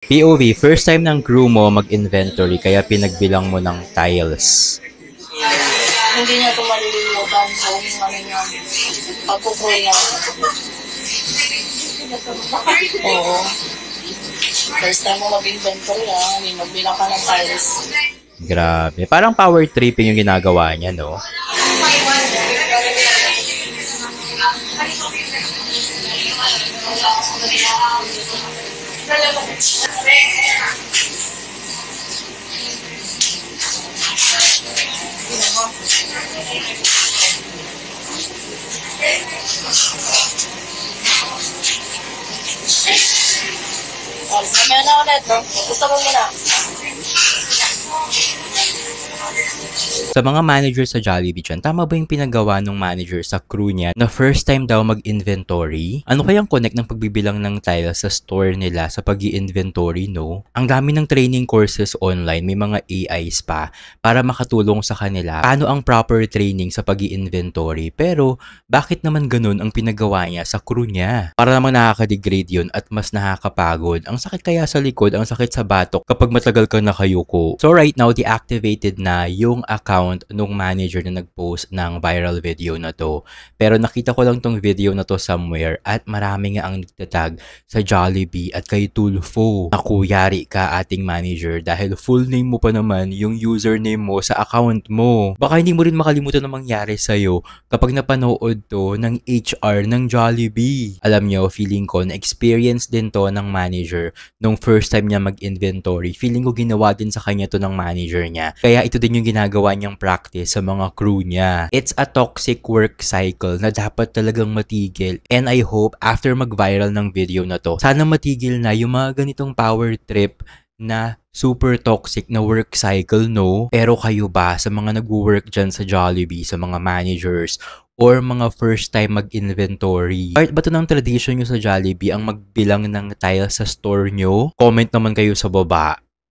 POV, first time ng crew mo mag-inventory kaya pinagbilang mo ng tiles. Hindi niya ito malilimutan kung ano niya, pagkukroy niya. Oo. First time mo mag-inventory magbilang ka ng tiles. Grabe. Parang power tripping yung ginagawa niya, no? Mamaya na ulit, no? Gusto mo muna. Sa mga manager sa Jollibee dyan, tama ba yung pinagawa ng manager sa crew niya na first time daw mag-inventory? Ano kayang connect ng pagbibilang ng tiles sa store nila sa pag-i-inventory, no? Ang dami ng training courses online, may mga AIs pa para makatulong sa kanila. Paano ang proper training sa pag-i-inventory? Pero bakit naman ganun ang pinagawa niya sa crew niya? Para naman nakaka-degrade yun at mas nakakapagod. Ang sakit kaya sa likod, ang sakit sa batok kapag matagal kang nakayuko. So right now, deactivated na yung account nung manager na nag-post ng viral video na to. Pero nakita ko lang tong video na to somewhere at marami nga ang nagtatag sa Jollibee at kay Tulfo. Naku, yari ka ating manager dahil full name mo pa naman yung username mo sa account mo. Baka hindi mo rin makalimutan na mangyari sa'yo kapag napanood to ng HR ng Jollibee. Alam nyo, feeling ko na-experience din to ng manager nung first time niya mag-inventory. Feeling ko ginawa din sa kanya to ng manager niya. Kaya ito din yung ginagawa niyang practice sa mga crew niya. It's a toxic work cycle na dapat talagang matigil. And I hope after mag-viral ng video na to, sana matigil na yung mga ganitong power trip na super toxic na work cycle, no? Pero kayo ba sa mga nag-work dyan sa Jollibee, sa mga managers, or mga first time mag-inventory? Part ba ito ng tradition nyo sa Jollibee ang magbilang ng tiles sa store nyo? Comment naman kayo sa baba.